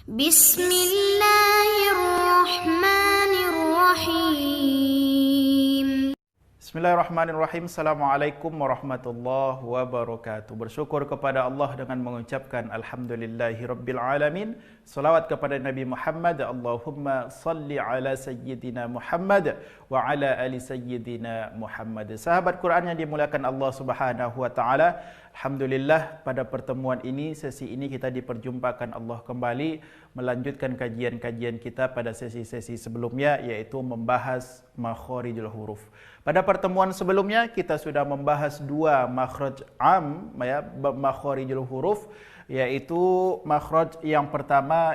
Bismillahirrahmanirrahim. Bismillahirrahmanirrahim. Assalamualaikum warahmatullahi wabarakatuh. Bersyukur kepada Allah dengan mengucapkan Alhamdulillahirabbil alamin. Salawat kepada Nabi Muhammad. Allahumma salli ala sayyidina Muhammad wa ala ali sayyidina Muhammad. Sahabat Quran yang dimuliakan Allah Subhanahu wa taala, alhamdulillah pada pertemuan ini, sesi ini kita diperjumpakan Allah kembali melanjutkan kajian-kajian kita pada sesi-sesi sebelumnya, yaitu membahas makharijul huruf. Pada pertemuan sebelumnya kita sudah membahas dua makhraj am, ya, makharijul huruf, yaitu makhraj yang pertama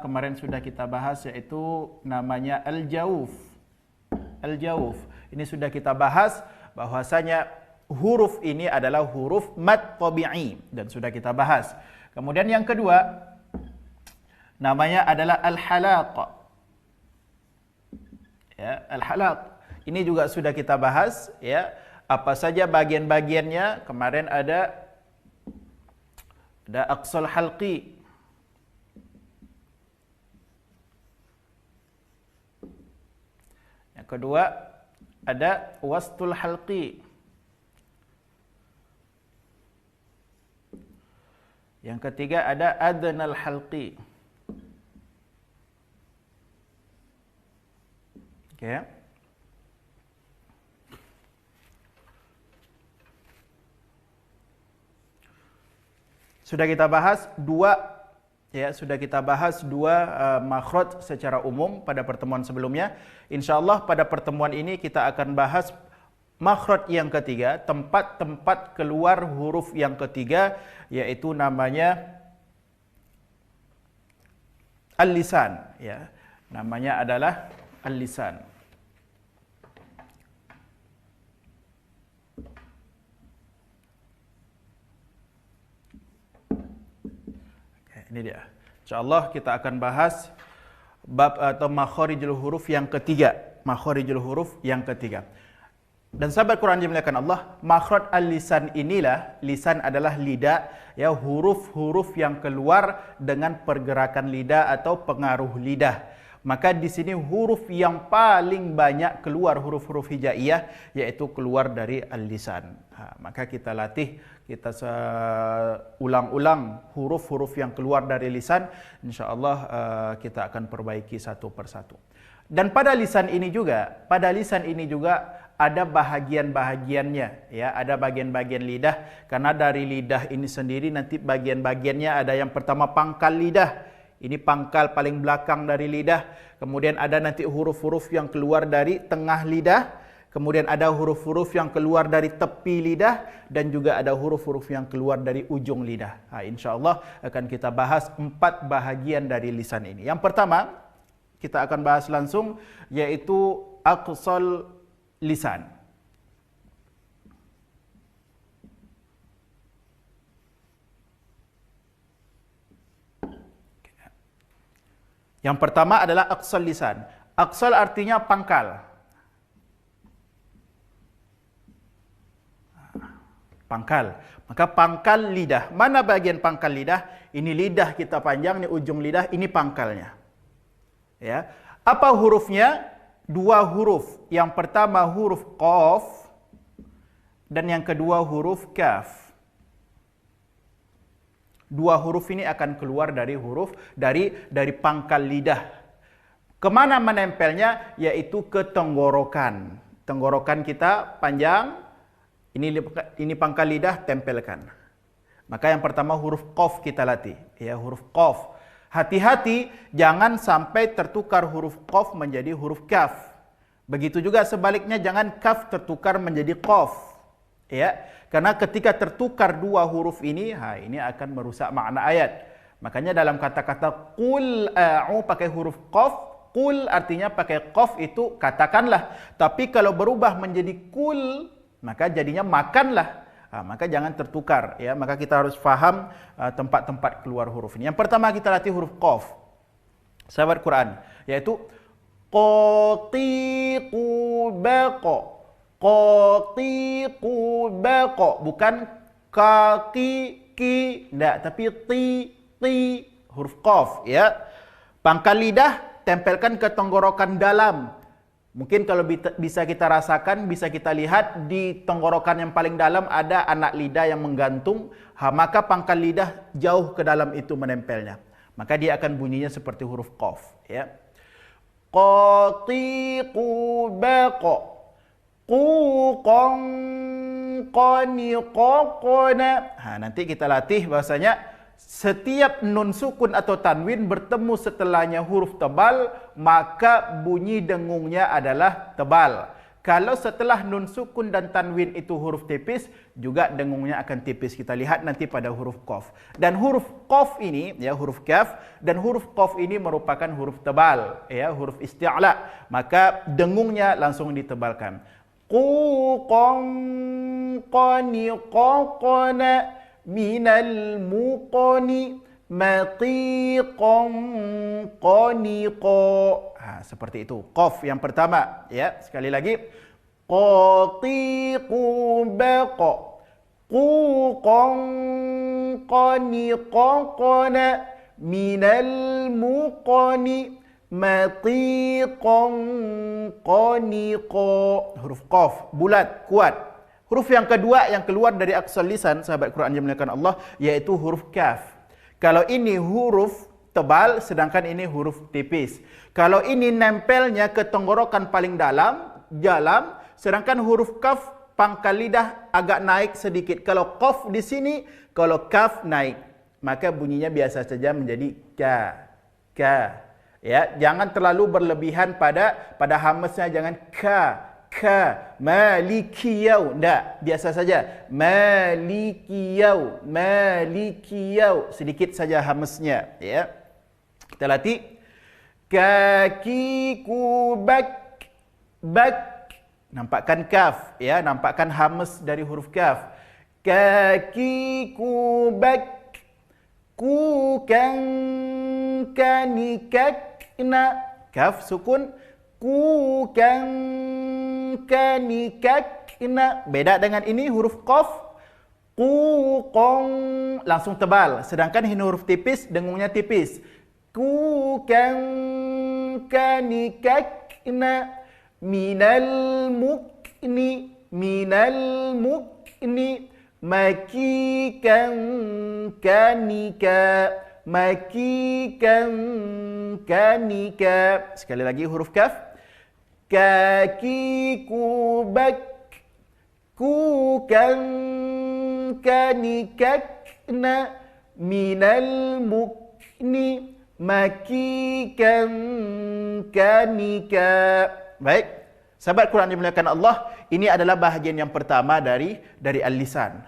kemarin sudah kita bahas, yaitu namanya al-jauf. Al-jauf. Ini sudah kita bahas bahwasanya huruf ini adalah huruf mad tabi'i dan sudah kita bahas. Kemudian yang kedua namanya adalah al-halaq. Ya, al-halaq. Ini juga sudah kita bahas, ya. Apa saja bagian-bagiannya? Kemarin ada aqsal halqi. Yang kedua ada wastul halqi. Yang ketiga ada adnal halqi. Oke. Sudah kita bahas dua makhraj secara umum pada pertemuan sebelumnya. Insyaallah pada pertemuan ini kita akan bahas makhraj yang ketiga, tempat-tempat keluar huruf yang ketiga, yaitu namanya al-lisan, ya. Namanya adalah al-lisan. Ini dia. Insyaallah kita akan bahas bab atau makharijul huruf yang ketiga. Makharijul huruf yang ketiga. Dan sahabat Quran dimuliakan Allah, makhraj al-lisan inilah, lisan adalah lidah, ya, huruf-huruf yang keluar dengan pergerakan lidah atau pengaruh lidah. Maka di sini huruf yang paling banyak keluar huruf-huruf hijaiyah, yaitu keluar dari al-lisan. Maka kita latih, kita ulang-ulang huruf-huruf yang keluar dari lisan. InsyaAllah kita akan perbaiki satu persatu. Dan pada lisan ini juga ada bahagian-bahagiannya, ya, ada bagian-bagian lidah. Karena dari lidah ini sendiri nanti bagian-bagiannya ada yang pertama pangkal lidah. Ini pangkal paling belakang dari lidah. Kemudian ada nanti huruf-huruf yang keluar dari tengah lidah. Kemudian ada huruf-huruf yang keluar dari tepi lidah. Dan juga ada huruf-huruf yang keluar dari ujung lidah. InsyaAllah akan kita bahas 4 bahagian dari lisan ini. Yang pertama, kita akan bahas langsung, yaitu aqsal lisan. Yang pertama adalah aqsal lisan. Aqsal artinya pangkal. Pangkal. Maka pangkal lidah. Mana bagian pangkal lidah? Ini lidah kita panjang, ini ujung lidah, ini pangkalnya. Ya. Apa hurufnya? 2 huruf. Yang pertama huruf qaf dan yang kedua huruf kaf. 2 huruf ini akan keluar dari dari pangkal lidah. Kemana menempelnya? Yaitu ke tenggorokan. Tenggorokan kita panjang, ini pangkal lidah, tempelkan. Maka yang pertama huruf qaf kita latih, ya, huruf qaf. Hati-hati jangan sampai tertukar huruf qaf menjadi huruf kaf. Begitu juga sebaliknya, jangan kaf tertukar menjadi qaf. Ya, karena ketika tertukar 2 huruf ini, ini akan merusak makna ayat. Makanya dalam kata-kata qul a'u pakai huruf qaf, qul artinya pakai qaf itu katakanlah. Tapi kalau berubah menjadi kul, maka jadinya makanlah. Maka jangan tertukar, ya. Maka kita harus faham tempat-tempat keluar huruf ini. Yang pertama kita latih huruf qaf. Sahabat Quran, yaitu qatiqu baqa. Qatiqu baqa, bukan kaki ki, enggak, tapi ti huruf qaf, ya. Pangkal lidah tempelkan ke tenggorokan dalam. Mungkin kalau bisa kita rasakan, bisa kita lihat di tenggorokan yang paling dalam ada anak lidah yang menggantung, maka pangkal lidah jauh ke dalam itu menempelnya. Maka dia akan bunyinya seperti huruf qaf, ya. Qatiqu baqa quqan qaniqaqna. Nanti kita latih bahasanya setiap nun sukun atau tanwin bertemu setelahnya huruf tebal, maka bunyi dengungnya adalah tebal. Kalau setelah nun sukun dan tanwin itu huruf tipis, juga dengungnya akan tipis. Kita lihat nanti pada huruf qaf. Dan huruf qaf ini, ya, huruf kaf dan huruf qaf ini merupakan huruf tebal, ya, huruf isti'la. Maka dengungnya langsung ditebalkan. Quqan qaniqaqna minal muqani maqiqan qaniqa. Seperti itu. Qaf yang pertama, ya. Sekali lagi. Qatiqu baqa quqan qaniqaqna minal muqani maqiqan qaniqa. Huruf qaf bulat, kuat. Huruf yang kedua yang keluar dari aqsal lisan, sahabat Quran yang dimuliakan Allah, yaitu huruf kaf. Kalau ini huruf tebal, sedangkan ini huruf tipis. Kalau ini nempelnya ke tenggorokan paling dalam, sedangkan huruf kaf pangkal lidah agak naik sedikit. Kalau qaf di sini, kalau kaf naik, maka bunyinya biasa saja menjadi ka. Ya, jangan terlalu berlebihan pada hamesnya, jangan ka malikiyau, ndak, biasa saja malikiyau, sedikit saja hamesnya, ya. Kita latih. Kakiku bak, nampakkan kaf, ya, nampakkan hames dari huruf kaf. Kakiku bak ku kan kanikakna, kaf sukun, ku kan kanikakna. Beda dengan ini huruf qaf, ku qong langsung tebal, sedangkan ini huruf tipis dengungnya tipis. Ku kan kanikakna minal mukni makikan kanika. Sekali lagi huruf kaf. Kakiku bak ku kan kanikakna minal mukni makikan kanika. Baik, sahabat Quran dimuliakan Allah, ini adalah bahagian yang pertama dari al-lisan.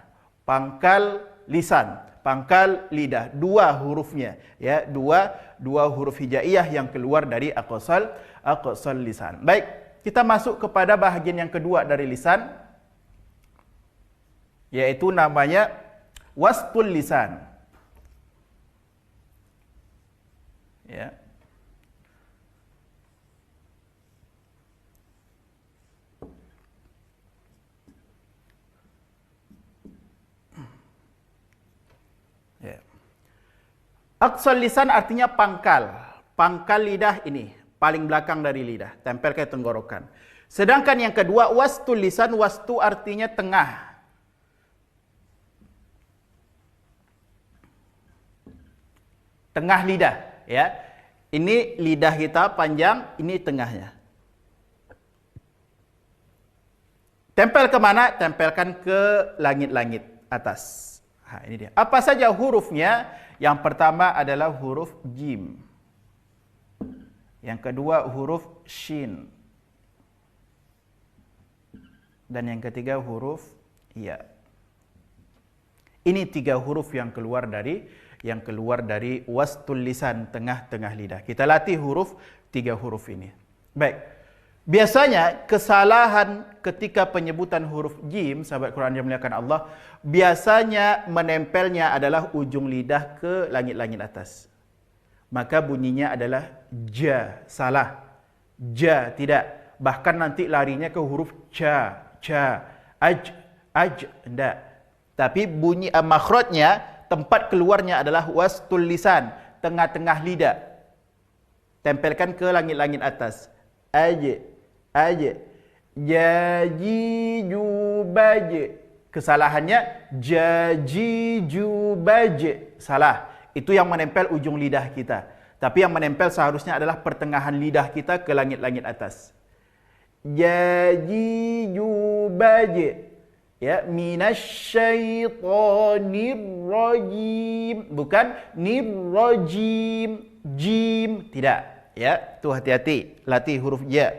Pangkal lisan, pangkal lidah, dua hurufnya, ya, dua huruf hijaiyah yang keluar dari aqsal lisan. Baik, kita masuk kepada bahagian yang kedua dari lisan, yaitu namanya wastul lisan. Ya. Aqsal lisan artinya pangkal lidah ini, paling belakang dari lidah, tempel ke tenggorokan. Sedangkan yang kedua wastul lisan, wastu artinya tengah. Tengah lidah, ya. Ini lidah kita panjang, ini tengahnya. Tempel ke mana? Tempelkan ke langit-langit atas. Ini dia. Apa saja hurufnya? Yang pertama adalah huruf jim. Yang kedua huruf shin. Dan yang ketiga huruf ya. Ini tiga huruf yang keluar dari wastul lisan, tengah-tengah lidah. Kita latih tiga huruf ini. Baik. Biasanya kesalahan ketika penyebutan huruf jim, sahabat Quran yang dimuliakan Allah, biasanya menempelnya adalah ujung lidah ke langit-langit atas. Maka bunyinya adalah ja, salah. Ja, tidak. Bahkan nanti larinya ke huruf ca, aj, tidak. Tapi bunyi makhrajnya, tempat keluarnya adalah wastul lisan, tengah-tengah lidah. Tempelkan ke langit-langit atas. Aj, aj, jaji, jubaj. Kesalahannya jaji, jubaj. Salah. Itu yang menempel ujung lidah kita. Tapi yang menempel seharusnya adalah pertengahan lidah kita ke langit-langit atas. Jaji, jubaj. Ya, minasyaitonir rajim, bukan nirrajim, jim, tidak. Ya, tu hati-hati, latih huruf ja.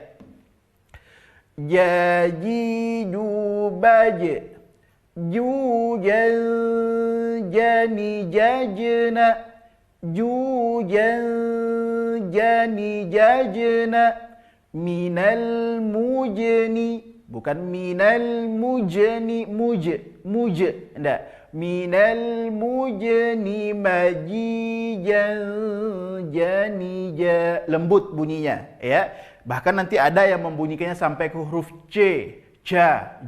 Jaji, jubaj, jujan, jani, jajna, jujan, jani, jajna, minal mujni. Bukan minal mujni, muj, enggak. Minal mujni majijan, janija. Lembut bunyinya, ya. Bahkan nanti ada yang membunyikannya sampai ke huruf C, ja,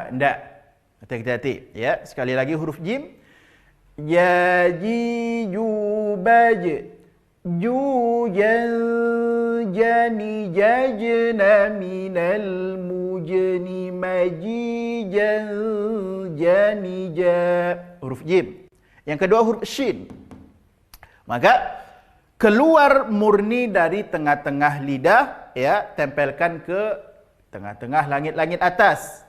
enggak. Hati-hati, ya. Sekali lagi huruf jim. Jaji, jubaj, jujan, jani, jajna, minal mujni majijan, janija. Huruf jim. Yang kedua huruf shin. Maka keluar murni dari tengah-tengah lidah, ya, tempelkan ke tengah-tengah langit-langit atas.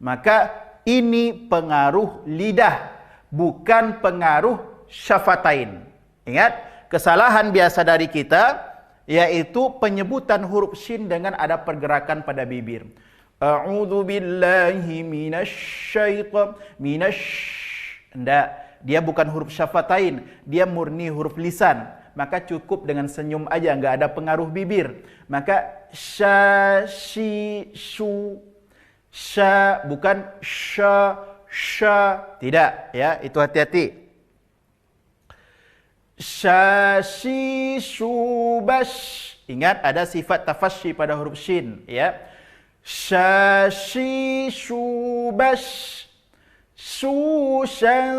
Maka ini pengaruh lidah, bukan pengaruh syafatain. Ingat, kesalahan biasa dari kita yaitu penyebutan huruf shin dengan ada pergerakan pada bibir. A'udzu billahi minasyaiton, enggak, dia bukan huruf syafatain, dia murni huruf lisan. Maka cukup dengan senyum aja, enggak ada pengaruh bibir. Maka sya, shi, shu, sya, bukan sya, tidak, ya, itu hati-hati. Syashi, shubash. Ingat ada sifat tafasyi pada huruf shin, ya. Syashi, shubash, sushan,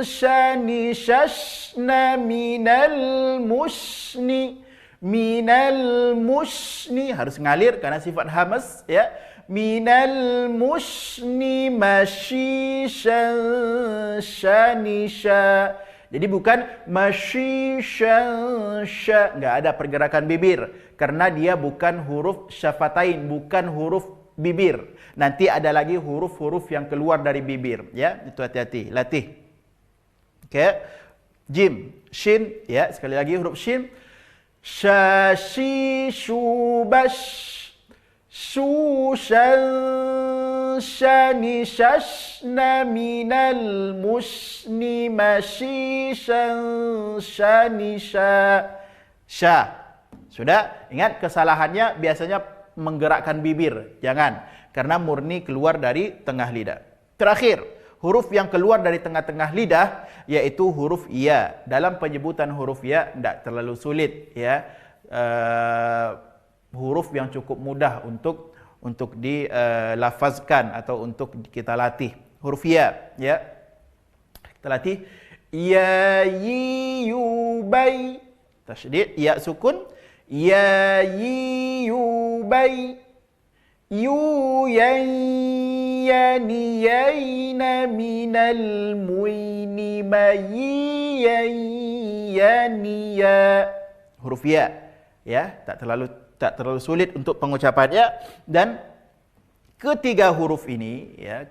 shani, shashna, minal musni, harus ngalir karena sifat hamas, ya. Minal musni mashishan, shanisha. Jadi bukan mashishan, sha, enggak ada pergerakan bibir karena dia bukan huruf syafatain, bukan huruf bibir. Nanti ada lagi huruf-huruf yang keluar dari bibir, ya. Itu hati-hati, latih. Oke. Jim, shin, ya, sekali lagi huruf shin. Syashi, shubash, sushan, shani, shashna, minal musni mashishan, shanisha. Sya. Sudah? Ingat kesalahannya biasanya menggerakkan bibir. Jangan. Karena murni keluar dari tengah lidah. Terakhir, huruf yang keluar dari tengah-tengah lidah yaitu huruf ya. Dalam penyebutan huruf ya tidak terlalu sulit, ya. Huruf yang cukup mudah untuk dilafazkan atau untuk kita latih. Huruf ya, ya. Kita latih ya, yi, yu, bai. Tasydid, ya sukun. Ya, yi, yu, bai. Yu, yan, yani, yaina, minal muini, mayi, yan, yani, ya. Huruf ya, ya, tak terlalu sulit untuk pengucapannya. Dan ketiga huruf ini, ya,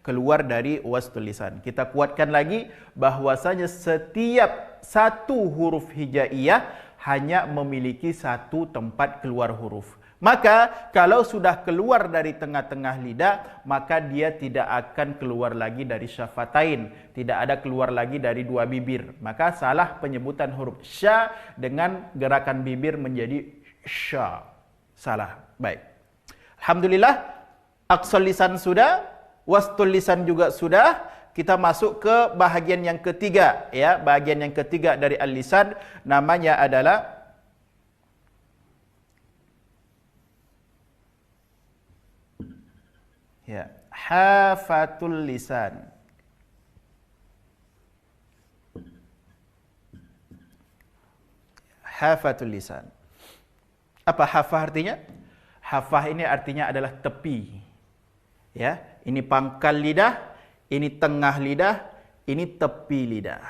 keluar dari wastul lisan. Kita kuatkan lagi bahwasanya setiap satu huruf hijaiyah hanya memiliki satu tempat keluar huruf. Maka kalau sudah keluar dari tengah-tengah lidah, maka dia tidak akan keluar lagi dari syafatain, tidak ada keluar lagi dari dua bibir. Maka salah penyebutan huruf sya dengan gerakan bibir menjadi sya. Salah. Baik. Alhamdulillah, aqsal lisan sudah, wastul lisan juga sudah. Kita masuk ke bahagian yang ketiga, ya. Bahagian yang ketiga dari al-lisan namanya adalah ya, hafatul lisan. hafatul lisan. Apa hafah artinya? Hafah ini artinya adalah tepi. Ya, ini pangkal lidah, ini tengah lidah, ini tepi lidah.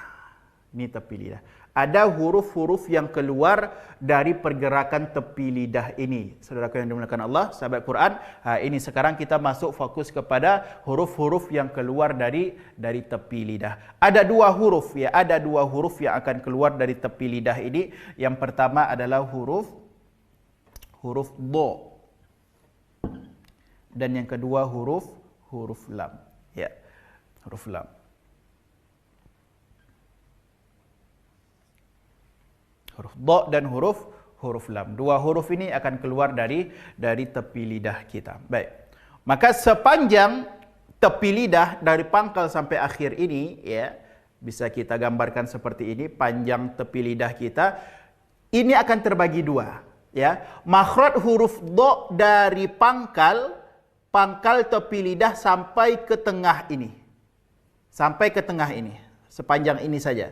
Ini tepi lidah. Ada huruf-huruf yang keluar dari pergerakan tepi lidah ini. Saudaraku yang dimuliakan Allah, sahabat Quran, ini sekarang kita masuk fokus kepada huruf-huruf yang keluar dari tepi lidah. Ada dua huruf ya, ada dua huruf yang akan keluar dari tepi lidah ini. Yang pertama adalah huruf do. Dan yang kedua huruf lam. Ya, huruf lam. Huruf do dan huruf lam. Dua huruf ini akan keluar dari tepi lidah kita. Baik. Maka sepanjang tepi lidah dari pangkal sampai akhir ini, ya, bisa kita gambarkan seperti ini, panjang tepi lidah kita ini akan terbagi dua, ya. Makhraj huruf do dari pangkal tepi lidah sampai ke tengah ini. Sampai ke tengah ini, sepanjang ini saja.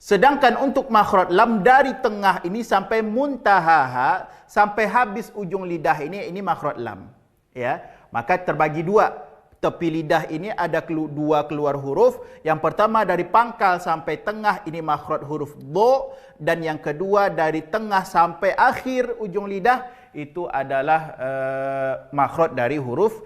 Sedangkan untuk makhraj lam dari tengah ini sampai muntahaha, sampai habis ujung lidah ini makhraj lam. Ya, maka terbagi dua. Tepi lidah ini ada dua keluar huruf. Yang pertama dari pangkal sampai tengah ini makhraj huruf do, dan yang kedua dari tengah sampai akhir ujung lidah itu adalah makhraj dari huruf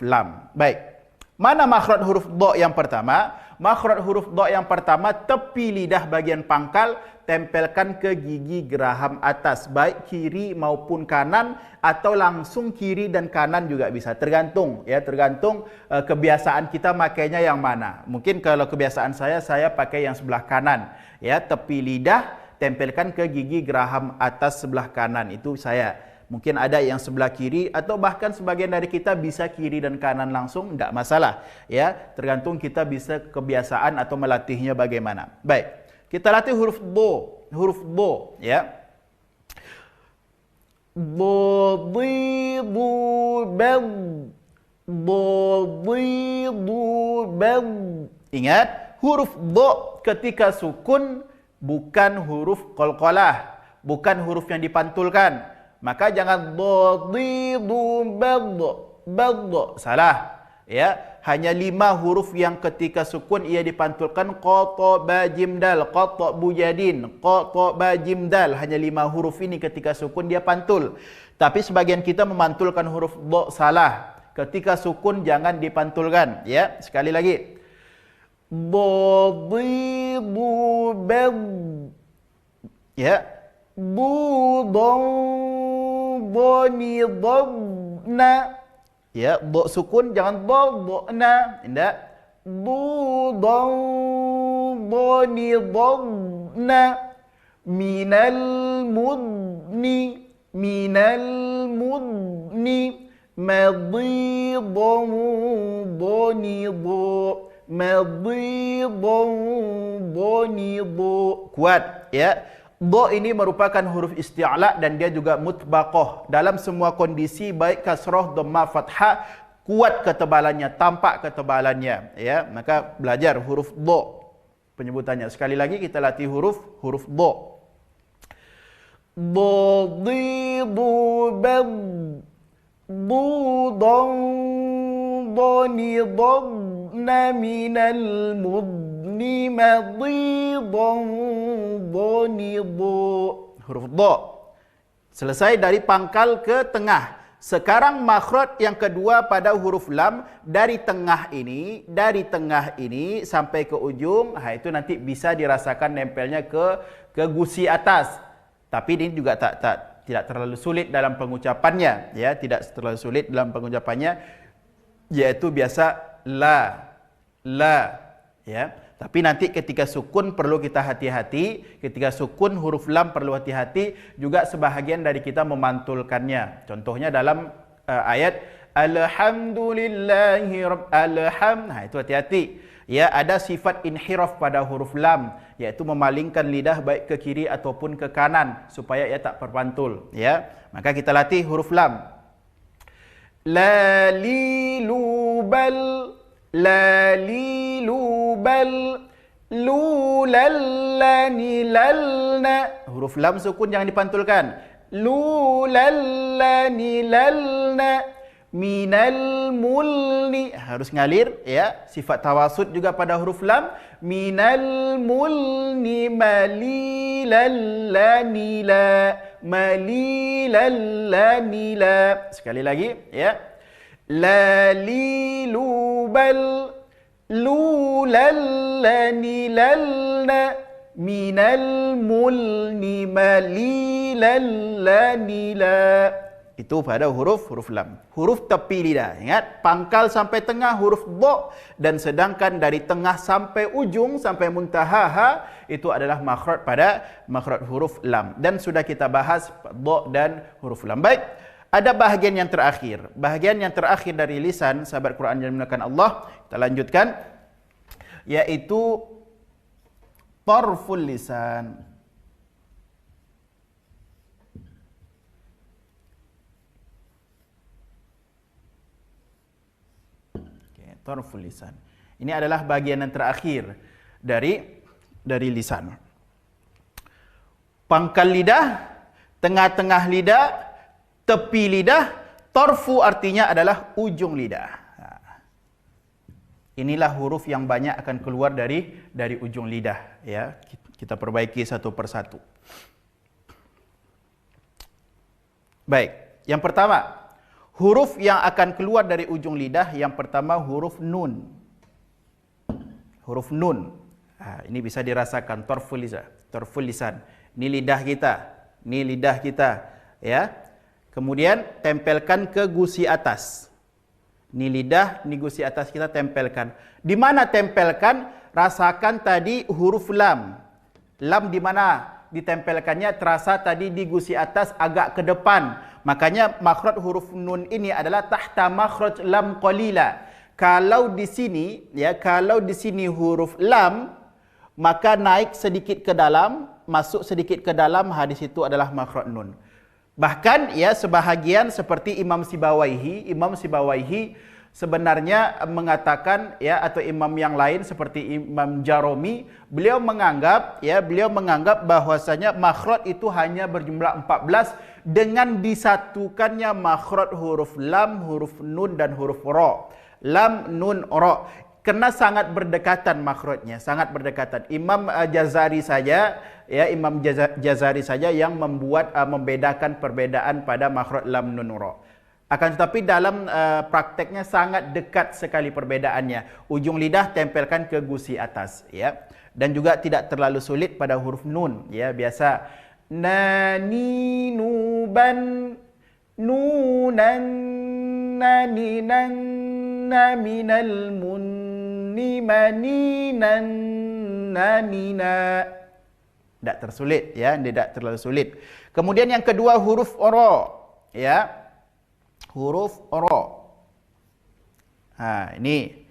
lam. Baik. Mana makhraj huruf do yang pertama? Makhraj huruf do yang pertama, tepi lidah bagian pangkal tempelkan ke gigi geraham atas, baik kiri maupun kanan, atau langsung kiri dan kanan juga bisa, tergantung ya, tergantung kebiasaan kita makainya yang mana. Mungkin kalau kebiasaan saya pakai yang sebelah kanan ya, tepi lidah tempelkan ke gigi geraham atas sebelah kanan, itu saya. Mungkin ada yang sebelah kiri, atau bahkan sebagian dari kita bisa kiri dan kanan langsung, tidak masalah ya, tergantung kita bisa kebiasaan atau melatihnya bagaimana. Baik, kita latih huruf do ya. Do, di, du, bel. Do, di, du, bel. Ingat, huruf do ketika sukun bukan huruf qalqalah, bukan huruf yang dipantulkan. Maka jangan do, di, du, bel, salah ya. Hanya 5 huruf yang ketika sukun ia dipantulkan, qa, ta, ba, jim, dal, qa, ta, bu, jadin, qa, ta, ba, jim, dal. Hanya 5 huruf ini ketika sukun dia pantul. Tapi sebagian kita memantulkan huruf do, salah. Ketika sukun jangan dipantulkan ya. Sekali lagi, do, di, du, bel ya. Bu, dong, boni, dobna ya, do sukun jangan do, na, tidak. Bu, dong, boni, dobna. Minal mudni, madhi, dong, boni, do, madhi, dong, boni, do. Kuat ya. Do ini merupakan huruf isti'la dan dia juga mutbaqah. Dalam semua kondisi baik kasrah, dhammah, fathah, kuat ketebalannya, tampak ketebalannya ya. Maka belajar huruf do penyebutannya. Sekali lagi kita latih huruf do. Do, di, du, bel. Du, dong, doni, dobna, minal mudni, madhi, dong, doni, do. Huruf do. Selesai dari pangkal ke tengah. Sekarang makhraj yang kedua pada huruf lam, dari tengah ini sampai ke ujung. Itu nanti bisa dirasakan nempelnya ke gusi atas. Tapi ini juga tidak terlalu sulit dalam pengucapannya ya, tidak terlalu sulit dalam pengucapannya, yaitu biasa la ya. Tapi nanti ketika sukun perlu kita hati-hati, ketika sukun huruf lam perlu hati-hati juga, sebahagian dari kita memantulkannya. Contohnya dalam ayat alhamdulillahi itu hati-hati ya, ada sifat inhiraf pada huruf lam, yaitu memalingkan lidah baik ke kiri ataupun ke kanan supaya ia tak terpantul ya. Maka kita latih huruf lam. La, li, lu, bal, la, li, lu, bal, Lulallani lalna. Huruf lam sukun jangan dipantulkan. Lulallani lalna. Minal mulni. Harus ngalir ya. Sifat tawasud juga pada huruf lam. Minal mulni malilallani la. Malilallani la. Sekali lagi ya. Lalilubal. Lulallani lalna. Minal mulni malilallani la. Itu pada huruf lam. Huruf tepi lidah. Ingat, pangkal sampai tengah huruf dha, dan sedangkan dari tengah sampai ujung sampai muntaha ha, itu adalah makhraj pada makhraj huruf lam. Dan sudah kita bahas dha dan huruf lam. Baik, ada bahagian yang terakhir. Bahagian yang terakhir dari lisan sahabat Quran yang dimuliakan Allah, kita lanjutkan, yaitu tarful lisan. Tarful lisan. Ini adalah bagian yang terakhir dari lisan. Pangkal lidah, tengah-tengah lidah, tepi lidah. Tarfu artinya adalah ujung lidah. Inilah huruf yang banyak akan keluar dari ujung lidah ya. Kita perbaiki satu persatu. Baik, yang pertama, huruf yang akan keluar dari ujung lidah, yang pertama huruf nun. Huruf nun. Ini bisa dirasakan tarful lisan. Tarful lisan. Ini lidah kita. Ini lidah kita, ya. Kemudian tempelkan ke gusi atas. Ini lidah, ini gusi atas kita tempelkan. Di mana tempelkan? Rasakan tadi huruf lam. Lam di mana ditempelkannya? Terasa tadi di gusi atas agak ke depan. Makanya makhraj huruf nun ini adalah tahta makhraj lam qalila. Kalau di sini ya, kalau di sini huruf lam, maka naik sedikit ke dalam, masuk sedikit ke dalam, hadis itu adalah makhraj nun. Bahkan ya sebahagian seperti Imam Sibawaihi sebenarnya mengatakan ya, atau imam yang lain seperti Imam Jaromi, beliau menganggap bahwasanya makhraj itu hanya berjumlah 14 dengan disatukannya makhraj huruf lam, huruf nun dan huruf ra. Lam, nun, ra. Karena sangat berdekatan makhrajnya, sangat berdekatan. Imam Jazari saja yang membedakan perbedaan pada makhraj lam, nun, ra. Akan tetapi dalam prakteknya sangat dekat sekali perbedaannya. Ujung lidah tempelkan ke gusi atas ya. Dan juga tidak terlalu sulit pada huruf nun ya, biasa nani nuban nunan naninan naminal munni maninan nanina. Tidak tersulit ya, tidak terlalu sulit. Kemudian yang kedua huruf ra ya. Huruf ra. Ini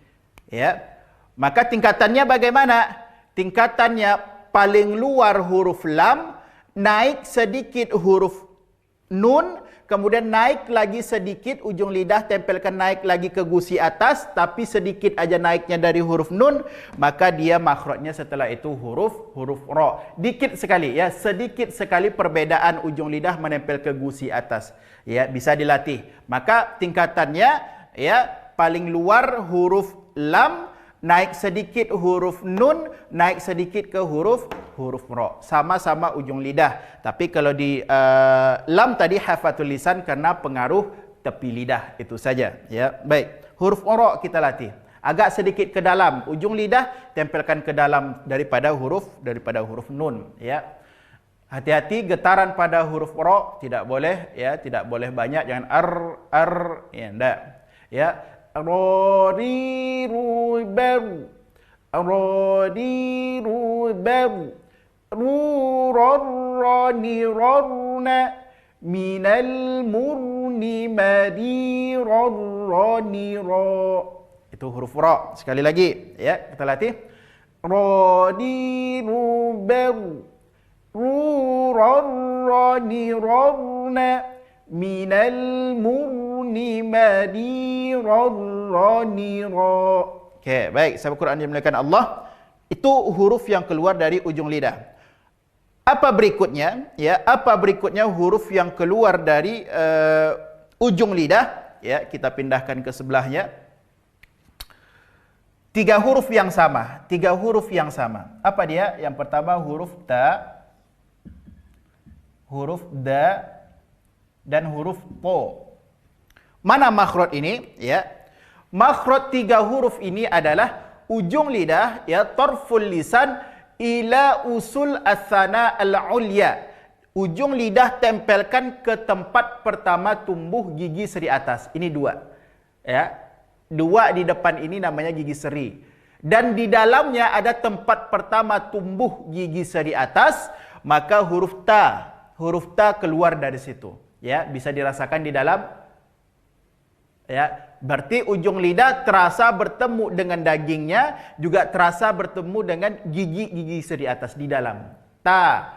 ya. Maka tingkatannya bagaimana? Tingkatannya paling luar huruf lam, naik sedikit huruf nun, kemudian naik lagi sedikit ujung lidah tempelkan naik lagi ke gusi atas, tapi sedikit aja naiknya dari huruf nun, maka dia makhrajnya setelah itu huruf ra. Dikit sekali ya, sedikit sekali perbedaan ujung lidah menempel ke gusi atas. Ya, bisa dilatih. Maka tingkatannya ya, paling luar huruf lam, naik sedikit huruf nun, naik sedikit ke huruf ra. Sama-sama ujung lidah. Tapi kalau di lam tadi hafatul lisan karena pengaruh tepi lidah, itu saja ya. Baik, huruf ra kita latih. Agak sedikit ke dalam ujung lidah, tempelkan ke dalam daripada huruf nun ya. Hati-hati getaran pada huruf ra, tidak boleh ya, tidak boleh banyak, jangan ar ya, enggak. Ya. Radiru baru, radiru baru, rurani rarna, minal murni madirani ra. Itu huruf ra. Sekali lagi ya, kita latih. Radiru baru, rurani rarna, minal murni madirani ra. Okey, baik, sahabat Quran yang dimuliakan Allah, Itu huruf yang keluar dari ujung lidah. Apa berikutnya? Ya, apa berikutnya huruf yang keluar dari ujung lidah? Ya, kita pindahkan ke sebelahnya. 3 huruf yang sama. 3 huruf yang sama. Apa dia? Yang pertama huruf ta, huruf da, dan huruf po. Mana makhraj ini? Ya, makhraj 3 huruf ini adalah ujung lidah, ya, tarful lisan ila usul as-sana al-ulya. Ujung lidah tempelkan ke tempat pertama tumbuh gigi seri atas. Ini 2. Ya. 2 di depan ini namanya gigi seri. Dan di dalamnya ada tempat pertama tumbuh gigi seri atas, maka huruf ta keluar dari situ. Ya, bisa dirasakan di dalam. Ya, berarti ujung lidah terasa bertemu dengan dagingnya, juga terasa bertemu dengan gigi-gigi seri atas di dalam. Ta.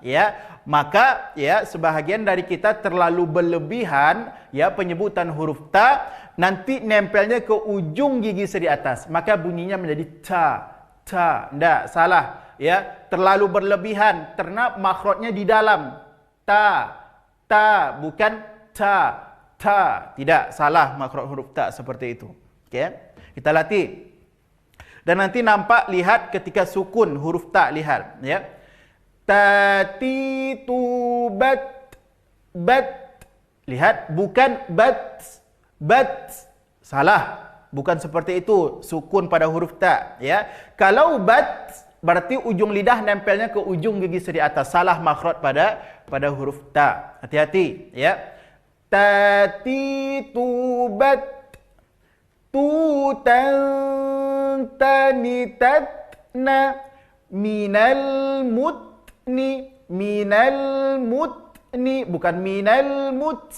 Ya, maka ya sebahagian dari kita terlalu berlebihan ya penyebutan huruf ta, nanti nempelnya ke ujung gigi seri atas, maka bunyinya menjadi ta. Enggak, salah. Ya, terlalu berlebihan karena makhrajnya di dalam. Ta, bukan ta. Tidak, salah makhraj huruf ta seperti itu. Okey, kita latih. Dan nanti nampak, lihat ketika sukun huruf ta, lihat ya. Tati tu bat. Lihat, bukan bat. Salah. Bukan seperti itu sukun pada huruf ta, ya. Kalau bat berarti ujung lidah nempelnya ke ujung gigi seri atas. Salah makhraj pada huruf ta. Hati-hati, ya. Tati tubat tutan tanitatna minal mutni bukan minal mut.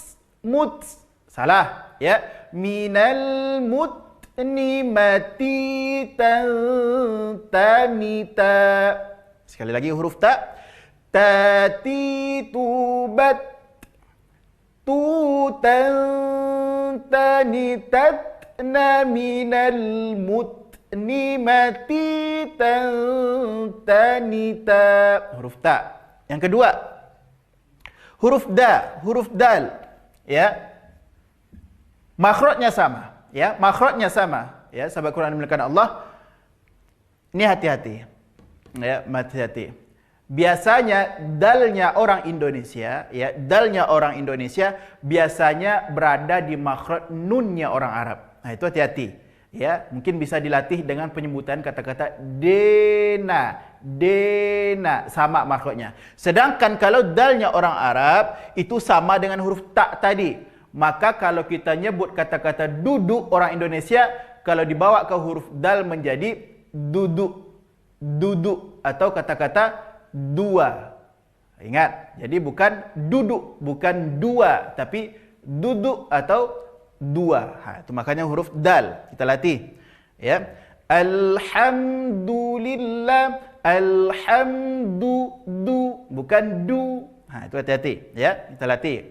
Salah, ya. Minal mutni matitan tanita. Sekali lagi huruf ta. Tati tubat tutan tanitatna minal mutni matitan tanita. Huruf ta. Yang kedua, huruf dal, ya. Makhrajnya sama, ya. Makhrajnya sama, ya. Sahabat Quran dimuliakan Allah. Ini hati-hati. Ya, hati-hati. Biasanya dalnya orang Indonesia, ya, dalnya orang Indonesia biasanya berada di makhraj nunnya orang Arab. Nah, itu hati-hati. Ya, mungkin bisa dilatih dengan penyebutan kata-kata dena, sama makhrajnya. Sedangkan kalau dalnya orang Arab itu sama dengan huruf ta tadi. Maka kalau kita nyebut kata-kata duduk orang Indonesia, kalau dibawa ke huruf dal menjadi duduk atau kata-kata dua. Ingat, jadi bukan duduk, bukan dua, tapi duduk atau dua. Itu makanya huruf dal. Kita latih. Ya. Alhamdulillah, bukan du. Itu hati-hati, ya. Kita latih.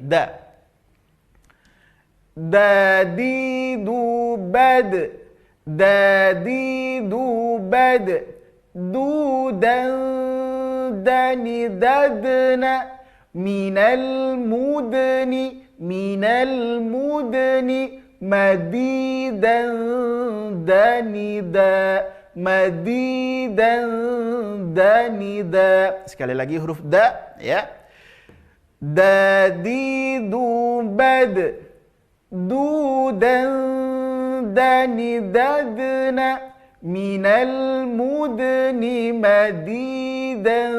Dadidubad, dudan dani dadna minal mudni madidan danida. Sekali lagi huruf da, ya. Dadidubad dudan dani dadna minal mudni madidan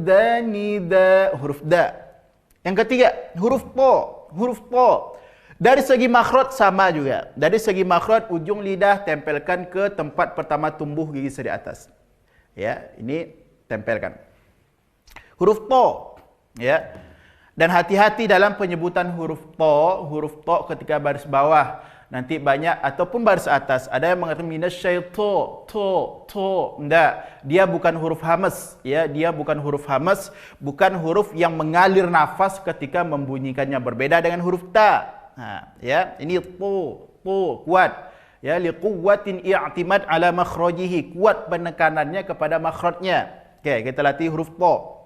danida. Huruf da. Yang ketiga, huruf po. Dari segi makhraj sama juga. Dari segi makhraj ujung lidah tempelkan ke tempat pertama tumbuh gigi seri atas. Ya, ini tempelkan. Huruf to, ya. Dan hati-hati dalam penyebutan huruf to ketika baris bawah. Nanti banyak ataupun baris atas ada yang mengatakan minasyaiton to. Enggak, dia bukan huruf hamas, ya, dia bukan huruf hamas, bukan huruf yang mengalir nafas ketika membunyikannya, berbeda dengan huruf ta. Ya, ini to kuat. Ya, liquwwatin i'timad ala makhrajihi, kuat penekanannya kepada makhrajnya. Okey, kita latih huruf ta.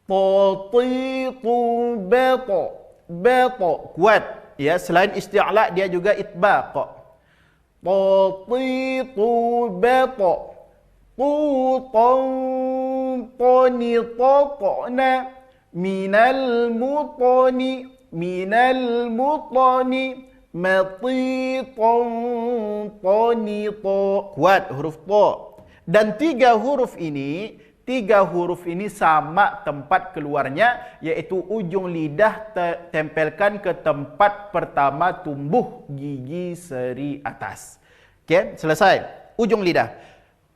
Ta ti tu ba ta. Ba ta kuat. Ya, selain isti'la dia juga itbaq. Ta ti tu ba ta. Tu tan tani ta na minal mutani matitan tanita. Kuat huruf ta. Dan tiga huruf ini sama tempat keluarnya, yaitu ujung lidah tempelkan ke tempat pertama tumbuh gigi seri atas. Okey, selesai. Ujung lidah.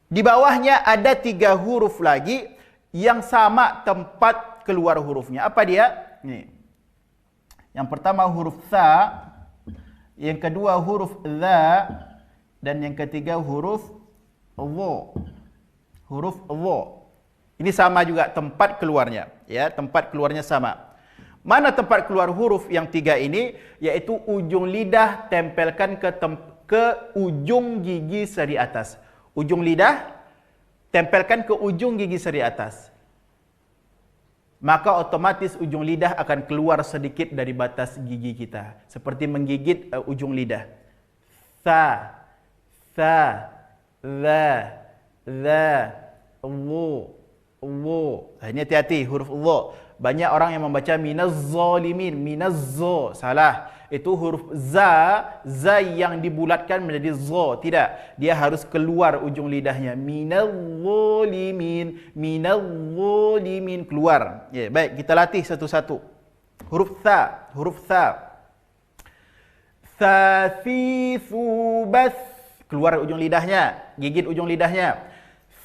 Di bawahnya ada tiga huruf lagi yang sama tempat keluar hurufnya. Apa dia? Nih. Yang pertama huruf tha, yang kedua huruf dha, dan yang ketiga huruf dha. Huruf dha. Ini sama juga tempat keluarnya, ya, tempat keluarnya sama. Mana tempat keluar huruf yang tiga ini? Yaitu ujung lidah tempelkan ke ujung gigi seri atas. Ujung lidah tempelkan ke ujung gigi seri atas. Maka otomatis ujung lidah akan keluar sedikit dari batas gigi kita, seperti menggigit ujung lidah. Tha, tha, dha, dha, dhu, dhu. Ini hati-hati huruf dha. Banyak orang yang membaca minaz-zalimin, minaz-za. Salah. Itu huruf za, za yang dibulatkan menjadi za. Tidak. Dia harus keluar ujung lidahnya. Minaz-zalimin, minaz-zalimin. Keluar. Ya, baik, kita latih satu-satu. Huruf tha, huruf tha. Tha, fi, thu, bath. Keluar ujung lidahnya. Gigit ujung lidahnya.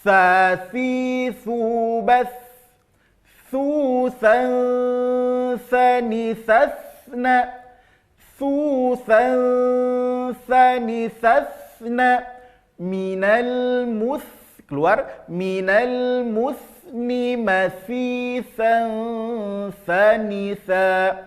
Tha, fi, thu, bath. Thuthan, thani, thafna. Thuthan, thani, thafna. Minal muth. Keluar. Minal muthni, mathithan, thanitha.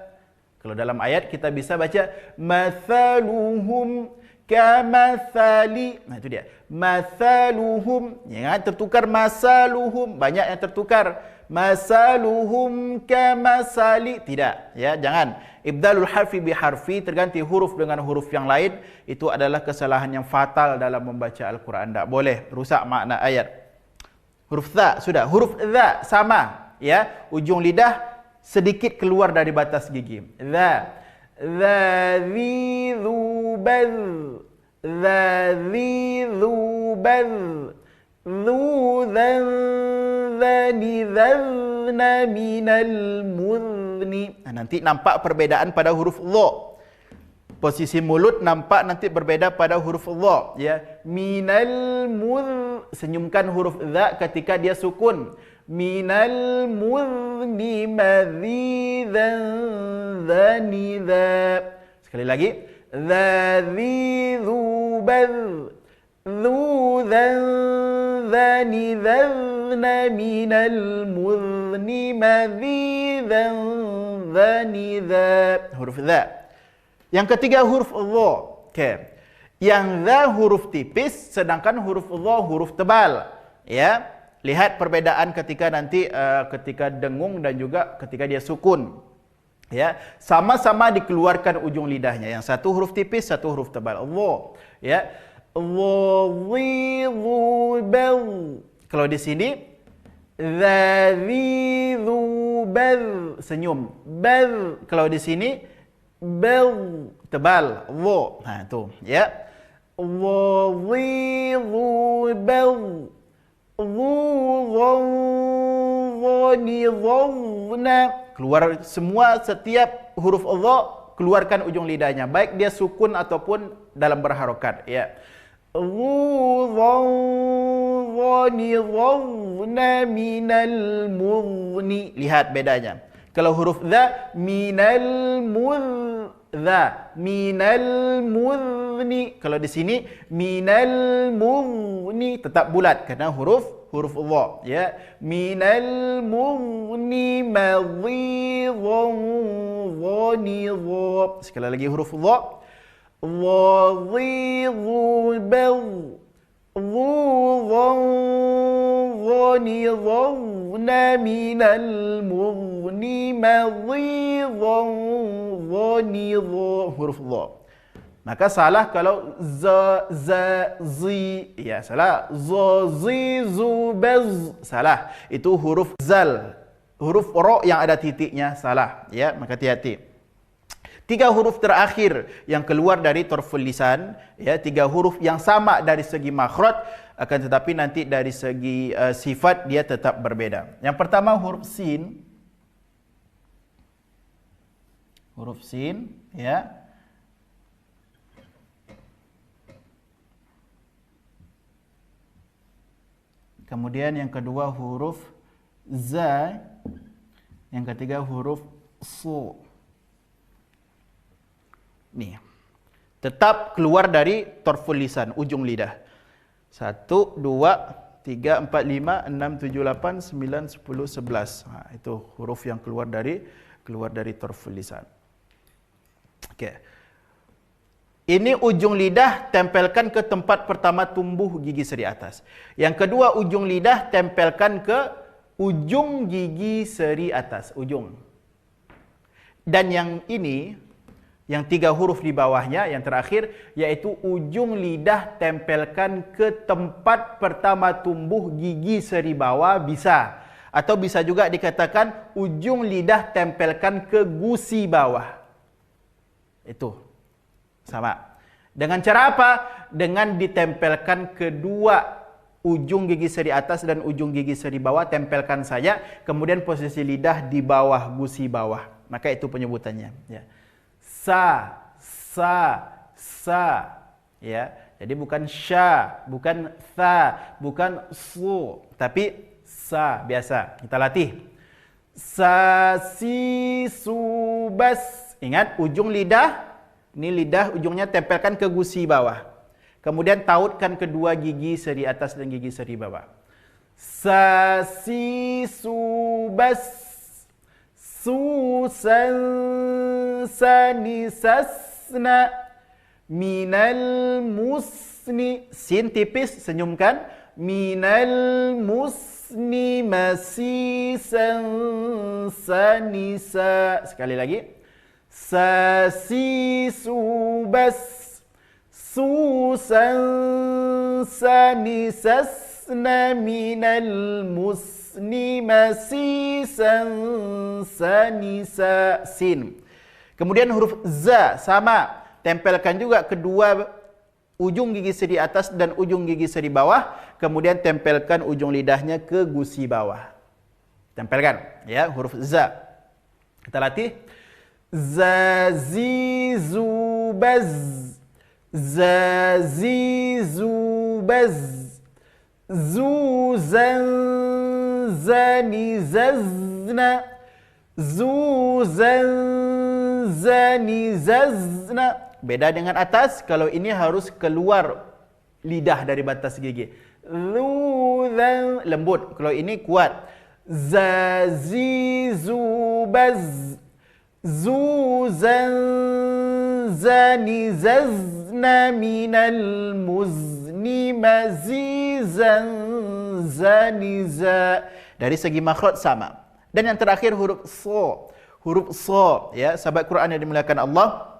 Kalau dalam ayat kita bisa baca mathaluhum kamathali. Nah, itu dia. Mathaluhum. Jangan tertukar masaluhum. Banyak yang tertukar. Masaluhum kamasali. Tidak, ya, jangan. Ibdalul harfi biharfi, terganti huruf dengan huruf yang lain, itu adalah kesalahan yang fatal dalam membaca Al-Quran. Tak boleh, rusak makna ayat. Huruf tha sudah, huruf dha sama, ya. Ujung lidah sedikit keluar dari batas gigi. Dha, dha, dhi, dhu, badh. Dha, dhi, dhu, badh. Dhu, dhan, dhani, dhadna, minal mudhni. Nanti nampak perbedaan pada huruf dha. Posisi mulut nampak nanti berbeda pada huruf dha, ya. Minal mudh, senyumkan huruf dha ketika dia sukun. Minal mudhni madhidan dhani dha. Sekali lagi. Dhadhi dhubadh. Dhudhan dhani dhadna minal mudhni madhidan dhani dha. Huruf dha. Yang ketiga huruf dha. Okay. Yang dha huruf tipis, sedangkan huruf dha huruf tebal. Ya, lihat perbedaan ketika nanti ketika dengung dan juga ketika dia sukun. Ya, sama-sama dikeluarkan ujung lidahnya. Yang satu huruf tipis, satu huruf tebal. Dha. Ya. Dha, dhi, dhu, badh. Kalau di sini dha, dhi, dhu, badh. Senyum. Badh. Kalau di sini badh. Tebal. Dha. Nah, itu, ya. Dha, dhi, dhu, badh. Dhu, dhan, dhani, dhadna. Keluar semua, setiap huruf dha, keluarkan ujung lidahnya, baik dia sukun ataupun dalam berharokat, ya. Dhu, dhan, dhani, dhadna, minal mudhni. Lihat bedanya. Kalau huruf dha, minal mudh, dha, minal mudhni. Kalau di sini minal mudhni, tetap bulat karena huruf dha, ya. Minal mudhni madhidan dhani dha. Sekali lagi huruf dha. dha zi zu baz zu dhan dhani dhana minal muzni madhi dhan dhani dha, huruf dha. Maka salah kalau za zi, ya salah. Za zi zu baz, salah. Itu huruf zal, huruf ro yang ada titiknya, salah. Ya, maka hati-hati. 3 huruf terakhir yang keluar dari torful lisan, ya, 3 huruf yang sama dari segi makhraj, akan tetapi nanti dari segi sifat dia tetap berbeda. Yang pertama huruf sin. Huruf sin, ya. Kemudian yang kedua huruf za, yang ketiga huruf su. Nih, tetap keluar dari torful lisan, ujung lidah. 1, 2, 3, 4, 5, 6, 7, 8, 9, 10, 11. Itu huruf yang keluar dari torful lisan. Okey. Ini ujung lidah tempelkan ke tempat pertama tumbuh gigi seri atas. Yang kedua ujung lidah tempelkan ke ujung gigi seri atas, ujung. Dan yang ini, yang 3 huruf di bawahnya, yang terakhir, yaitu ujung lidah tempelkan ke tempat pertama tumbuh gigi seri bawah, bisa. Atau bisa juga dikatakan ujung lidah tempelkan ke gusi bawah. Itu. Sama. Dengan cara apa? Dengan ditempelkan kedua ujung gigi seri atas dan ujung gigi seri bawah, tempelkan saja. Kemudian posisi lidah di bawah gusi bawah. Maka itu penyebutannya. Ya. Sa, sa. Ya. Jadi bukan sya, bukan tha, bukan su, tapi sa biasa. Kita latih. Sa, si, su, bas. Ingat ujung lidah. Ini lidah ujungnya tempelkan ke gusi bawah. Kemudian tautkan kedua gigi seri atas dan gigi seri bawah. Sa, si, su, bas. Su, san, sani, sasna. Minal musni. Sin tipis, senyumkan. Minal musni masi, san, sani, sa. Sekali lagi. Sa, si, su, bas. Su, san, sani, sasna. Minal musni masi, san, sani, sa. Sin. Kemudian huruf za, sama. Tempelkan juga kedua ujung gigi seri atas dan ujung gigi seri bawah. Kemudian tempelkan ujung lidahnya ke gusi bawah. Tempelkan, ya, huruf za. Kita latih. Za, zi, zu, baz. Za, zi, zu, baz. Zu, zan, zani, zazna. Zu, zan, zani, zazna. Beda dengan atas, kalau ini harus keluar lidah dari batas gigi. Zu, zan, lembut. Kalau ini kuat. Za, zi, zu, baz. Zu, zan, zani, zazna. Minal muzni mazizan, zani, za. Dari segi makhraj sama. Dan yang terakhir huruf so. Huruf so, ya, sahabat Quran yang dimuliakan Allah.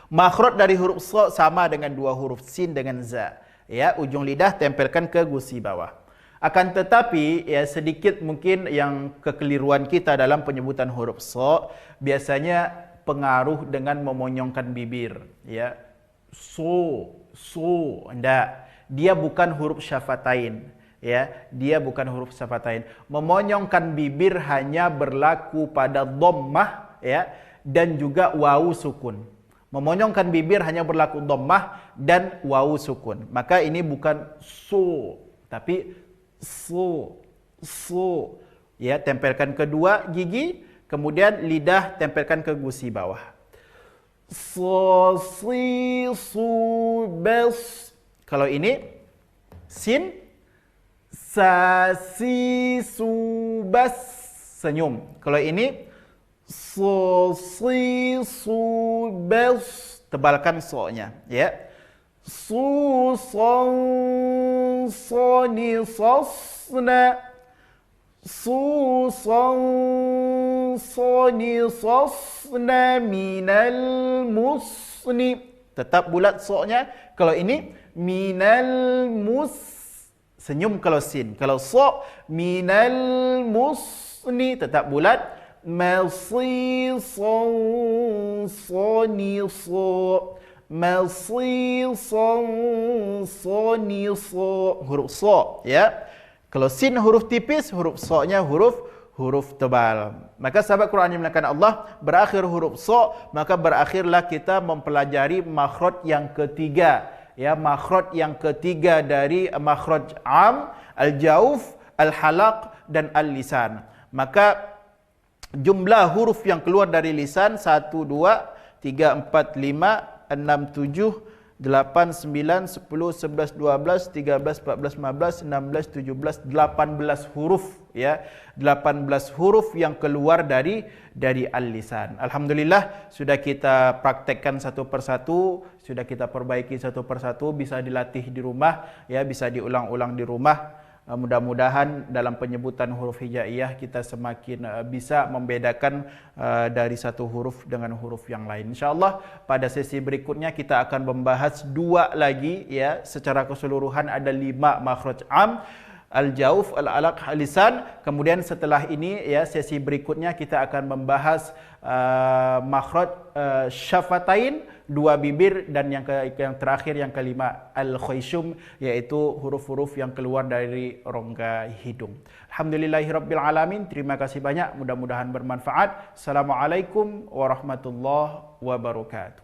Makhraj dari huruf so sama dengan 2 huruf sin dengan za. Ya, ujung lidah tempelkan ke gusi bawah. Akan tetapi, ya, sedikit mungkin yang kekeliruan kita dalam penyebutan huruf so, biasanya pengaruh dengan memonyongkan bibir, ya. So, enggak. Dia bukan huruf syafatain, ya. Dia bukan huruf syafatain. Memonyongkan bibir hanya berlaku pada dhammah, ya, dan juga wawu sukun. Memonyongkan bibir hanya berlaku dhammah dan wawu sukun. Maka ini bukan so, tapi so. Ya, tempelkan kedua gigi, kemudian lidah tempelkan ke gusi bawah. So, si, su, bas. Kalau ini sin, sa, si, su, bas, senyum. Kalau ini so, si, su, bas, Tebalkan so-nya, ya. Su son soni sosna. Su son soni sosna minal musni. Tetap bulat so-nya. Kalau ini minal mus, senyum kalau sin. Kalau so, minal musni, tetap bulat. Masisan saniso. Masisan saniso. Huruf so, ya. Kalau sin huruf tipis, huruf so-nya huruf tebal. Maka sahabat Quran yang dimuliakan Allah, berakhir huruf so, maka berakhirlah kita mempelajari makhraj yang ketiga. Ya, makhraj yang ketiga dari makhraj am, al-jauf, al-halaq dan al-lisan. Maka jumlah huruf yang keluar dari lisan 1, 2, 3, 4, 5, 6, 7, 8, 9, 10, 11, 12, 13, 14, 15, 16, 17, 18 huruf, ya. 18 huruf yang keluar dari al-lisan. Alhamdulillah sudah kita praktekkan satu persatu, sudah kita perbaiki satu persatu, bisa dilatih di rumah, ya, bisa diulang-ulang di rumah. Mudah-mudahan dalam penyebutan huruf hijaiyah kita semakin bisa membedakan dari satu huruf dengan huruf yang lain. InsyaAllah pada sesi berikutnya kita akan membahas 2 lagi, ya. Secara keseluruhan ada 5 makhraj am, al-jauf, al-alaq, al-lisan. Kemudian setelah ini, ya, sesi berikutnya kita akan membahas makhraj syafatain, 2 bibir, dan yang terakhir yang kelima al-khayshum, yaitu huruf-huruf yang keluar dari rongga hidung. Alhamdulillahirabbil alamin. Terima kasih banyak, mudah-mudahan bermanfaat. Assalamualaikum warahmatullahi wabarakatuh.